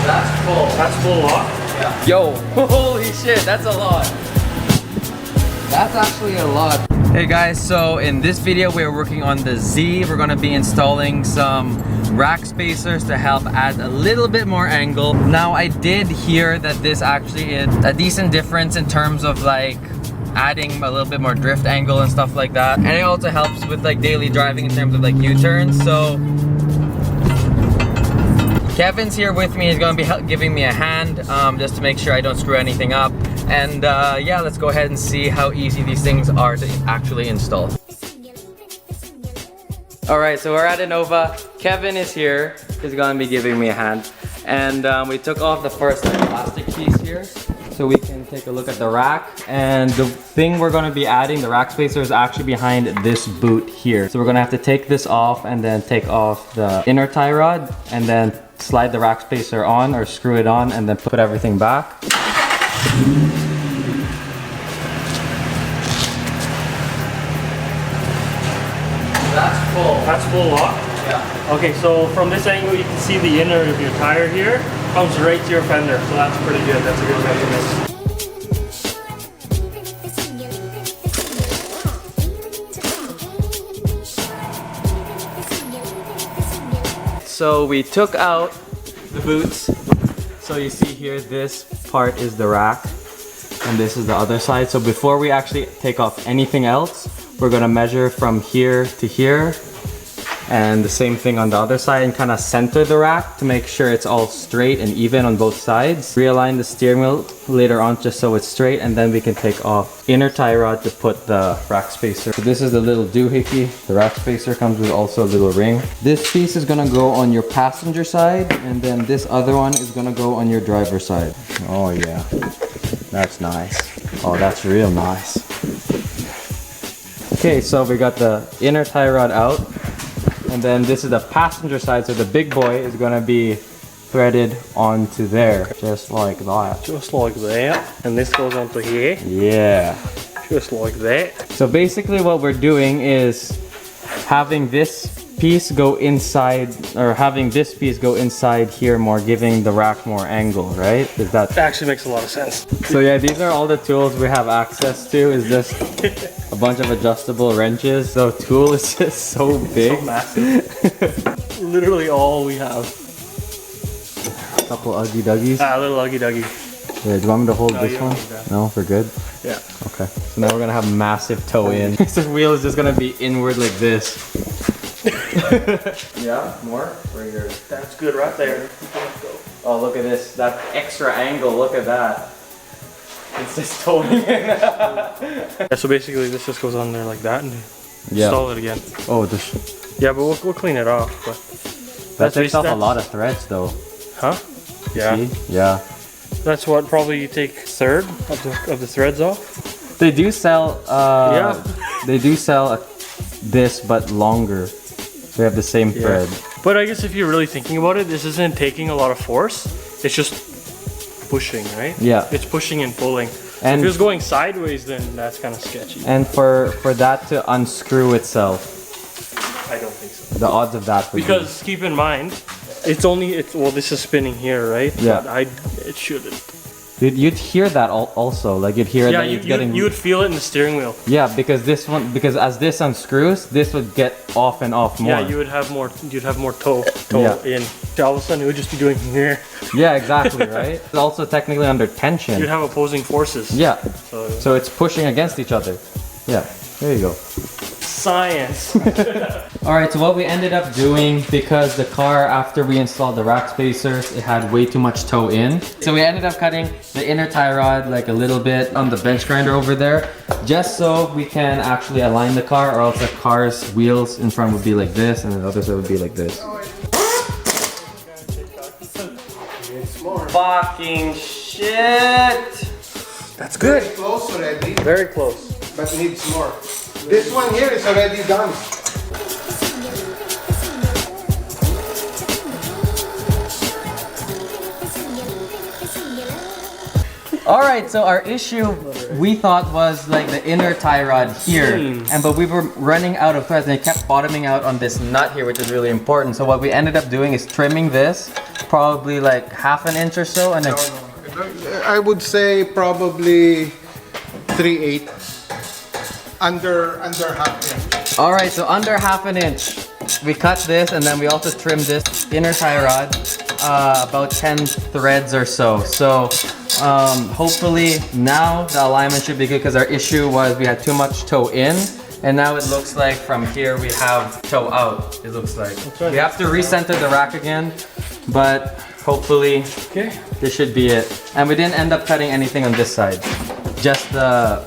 That's full. That's full lock? Yeah. Yo, holy shit, that's a lot. That's actually a lot. Hey guys, so in this video we're working on the Z. We're gonna be installing some rack spacers to help add a little bit more angle. Now I did hear that this actually is a decent difference in terms of like adding a little bit more drift angle and stuff like that. And it also helps with like daily driving in terms of like U-turns. So Kevin's here with me. He's gonna be giving me a hand just to make sure I don't screw anything up. And yeah, let's go ahead and see how easy these things are to actually install. Alright, so we're at Innova. Kevin is here. He's gonna be giving me a hand. And we took off the first like, plastic piece here so we can take a look at the rack. And the thing we're gonna be adding, the rack spacer, is actually behind this boot here. So we're gonna have to take this off and then take off the inner tie rod and then slide the rack spacer on or screw it on and then put everything back. That's full. That's full lock? Yeah. Okay, so from this angle you can see the inner of your tire here comes right to your fender, so that's pretty good. That's a good measurement. So we took out the boots. So you see here, this part is the rack and this is the other side. So before we actually take off anything else, we're gonna measure from here to here and the same thing on the other side and kind of center the rack to make sure it's all straight and even on both sides. Realign the steering wheel later on just so it's straight, and then we can take off inner tie rod to put the rack spacer. So this is the little doohickey. The rack spacer comes with also a little ring. This piece is gonna go on your passenger side, and then this other one is gonna go on your driver's side. Oh yeah, that's nice. Oh, that's real nice. Okay, so we got the inner tie rod out. And then this is the passenger side, so the big boy is gonna be threaded onto there, just like that. Just like that. And this goes onto here. Yeah. Just like that. So basically what we're doing is having this piece go inside, or having this piece go inside here more, giving the rack more angle, right? Is that actually makes a lot of sense. So yeah, these are all the tools we have access to. Is just a bunch of adjustable wrenches. The tool is just so big. So massive. Literally all we have. A couple Uggy Duggies. Ah, a little Uggy Duggy. Yeah, do you want me to hold this one? No, we're good? Yeah. Okay. So now we're gonna have massive toe in. This wheel is just gonna be inward like this. Yeah, more? Right here. That's good right there. Oh, look at this. That extra angle, look at that. It's just totally in. Yeah, so basically this just goes on there like that and install it again. Oh, this. Yeah, but we'll clean it off. But that takes off a lot of threads though. Huh? Yeah. See? Yeah. That's what probably you take third of the threads off. They do sell, yeah. They do sell this but longer. They have the same thread. But I guess if you're really thinking about it, this isn't taking a lot of force. It's just pushing, right? Yeah. It's pushing and pulling. So And if it was going sideways, then that's kind of sketchy. And for that to unscrew itself, I don't think so. the odds of that would Because keep in mind, well, this is spinning here, right? Yeah. But it shouldn't. You'd hear that also, like you'd hear that it's getting. You would feel it in the steering wheel. Yeah, because as this unscrews, this would get off and off more. Yeah, you would have more. You'd have more toe in. All of a sudden, it would just be doing here. Yeah, exactly, right. It's also technically under tension. You'd have opposing forces. Yeah. So it's pushing against each other. Yeah. There you go. Science. Alright, so what we ended up doing, because the car, after we installed the rack spacers, it had way too much toe in. So we ended up cutting the inner tie rod like a little bit on the bench grinder over there, just so we can actually align the car, or else the car's wheels in front would be like this and the other side would be like this. Fucking shit! That's good. Very close already, Very close. but needs more. This one here is already done. Alright, so our issue we thought was like the inner tie rod here, but we were running out of threads and it kept bottoming out on this nut here, which is really important. So what we ended up doing is trimming this, probably like half an inch or so, and then I would say probably 3/8, under half inch. all right, so under half an inch. We cut this and then we also trimmed this inner tie rod, about 10 threads or so. So hopefully now the alignment should be good, because our issue was we had too much toe in, and now it looks like from here we have toe out, it looks like. We have to recenter the rack again, but hopefully this should be it. And we didn't end up cutting anything on this side, just the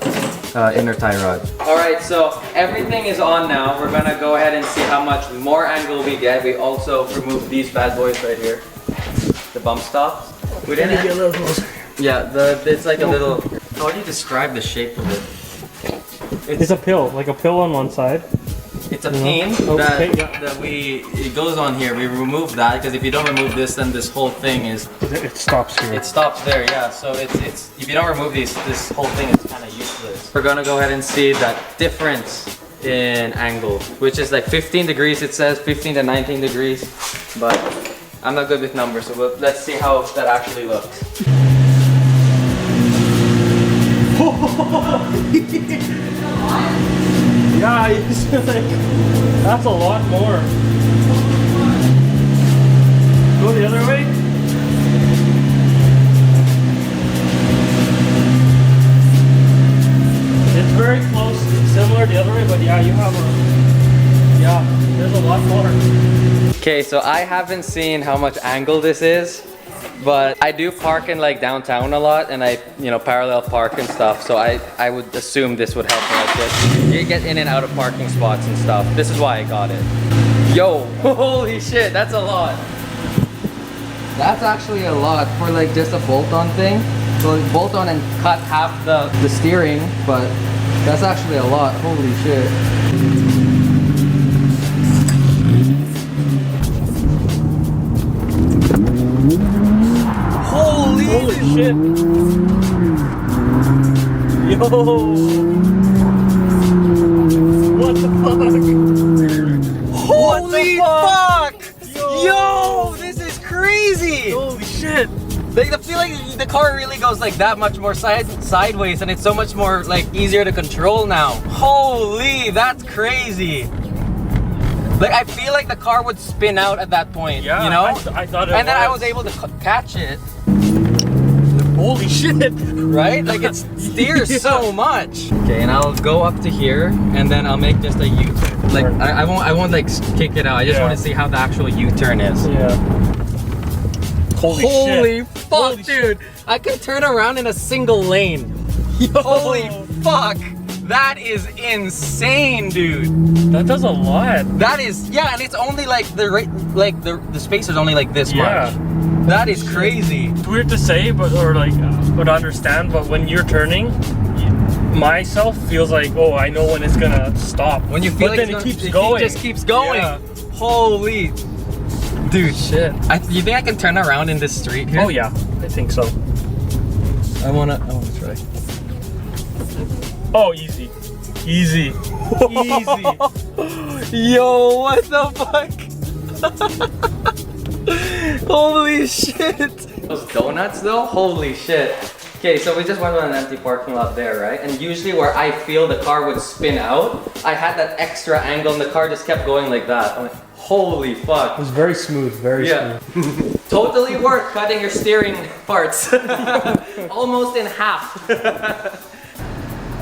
inner tie rod. All right, so everything is on now. We're gonna go ahead and see how much more angle we get. We also removed these bad boys right here, the bump stops. We didn't get a little closer. Yeah, it's like a little. How do you describe the shape of it? It's a pill, like a pill on one side. It's a pin that it goes on here. We remove that because if you don't remove this, then this whole thing is. It stops here. It stops there, yeah. So it's if you don't remove these, this whole thing is kind of useless. We're gonna go ahead and see that difference in angle, which is like 15 degrees. It says 15 to 19 degrees, but I'm not good with numbers, so let's see how that actually looks. Yeah, it's like, that's a lot more. Go the other way. It's very close, similar the other way, but yeah, you have there's a lot more. Okay, so I haven't seen how much angle this is, but I do park in like downtown a lot, and I, parallel park and stuff. So I would assume this would help me like this. You get in and out of parking spots and stuff. This is why I got it. Yo, holy shit, that's a lot. That's actually a lot for like just a bolt-on thing. So bolt on and cut half the steering, but that's actually a lot. Holy shit. Holy shit. Yo. What the fuck? Holy fuck! Yo, this is crazy! Holy shit! Like, I feel like the car really goes like that much more sideways, and it's so much more like easier to control now. Holy, that's crazy! Like, I feel like the car would spin out at that point, yeah, you know? I thought it and then I was able to catch it. Holy shit! Right? Like, it steers so much. Okay, and I'll go up to here, and then I'll make just a U-turn. Like, I won't like kick it out. I just want to see how the actual U-turn is. Yeah. Holy fuck, dude! I can turn around in a single lane. Holy fuck! That is insane, dude. That does a lot. That is, yeah, and it's only like the space is only like this much. That is crazy. It's weird to say, but to understand. But when you're turning, myself feels like, oh, I know when it's gonna stop. When you feel but like then it keeps going. It just keeps going. Yeah. Holy, dude, shit. You think I can turn around in this street here? Oh yeah, I think so. I wanna try. Oh, easy. Easy. Easy. Yo, what the fuck? Holy shit. Those donuts though, holy shit. Okay, so we just went on an empty parking lot there, right? And usually where I feel the car would spin out, I had that extra angle and the car just kept going like that. I'm like, holy fuck. It was very smooth, very smooth. Totally worth cutting your steering parts. Almost in half.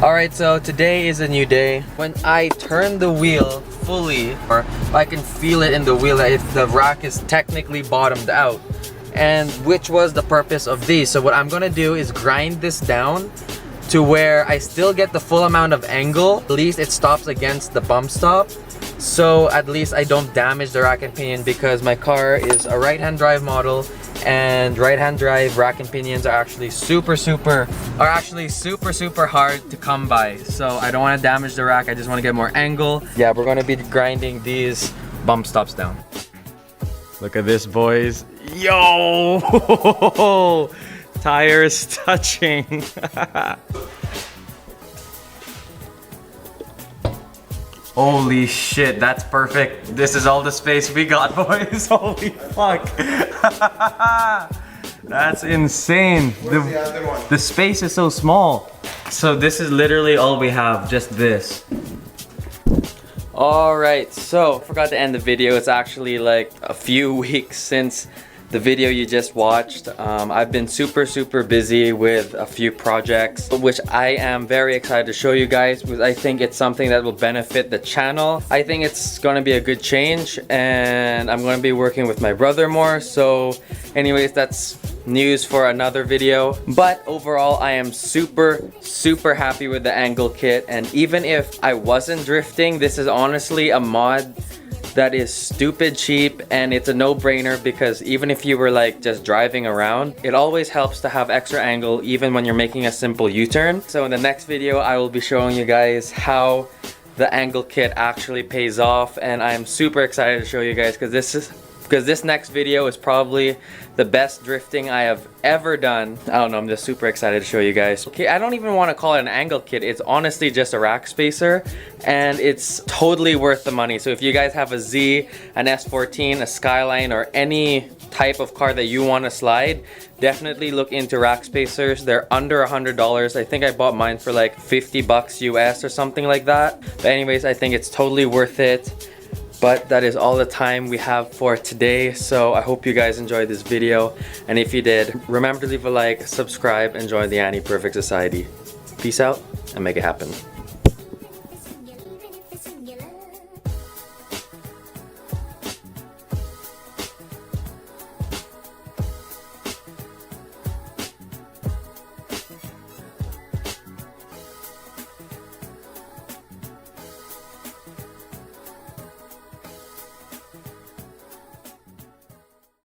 Alright, so today is a new day. When I turn the wheel fully, or I can feel it in the wheel that the rack is technically bottomed out. And which was the purpose of these. So what I'm gonna do is grind this down to where I still get the full amount of angle. At least it stops against the bump stop. So at least I don't damage the rack and pinion, because my car is a right-hand drive model, and right-hand drive rack and pinions are actually super hard to come by. So I don't want to damage the rack, I just want to get more angle. Yeah, we're going to be grinding these bump stops down. Look at this, boys. Yo! Tires touching. Holy shit, that's perfect. This is all the space we got, boys. Holy fuck. That's insane. Where's the other one? The space is so small. So this is literally all we have, just this. Alright, so forgot to end the video. It's actually like a few weeks since the video you just watched. I've been super busy with a few projects, which I am very excited to show you guys, because I think it's something that will benefit the channel. I think it's gonna be a good change, and I'm gonna be working with my brother more. So anyways, that's news for another video. But overall, I am super happy with the angle kit, and even if I wasn't drifting, this is honestly a mod that is stupid cheap, and it's a no-brainer, because even if you were like just driving around, it always helps to have extra angle even when you're making a simple U-turn. So in the next video, I will be showing you guys how the angle kit actually pays off, and I'm super excited to show you guys, because this next video is probably the best drifting I have ever done. I don't know, I'm just super excited to show you guys. Okay, I don't even want to call it an angle kit. It's honestly just a rack spacer, and it's totally worth the money. So if you guys have a Z, an S14, a Skyline, or any type of car that you want to slide, definitely look into rack spacers. They're under $100. I think I bought mine for like 50 bucks US or something like that. But anyways, I think it's totally worth it. But that is all the time we have for today. So I hope you guys enjoyed this video. And if you did, remember to leave a like, subscribe, and join the Annie Perfect Society. Peace out and make it happen.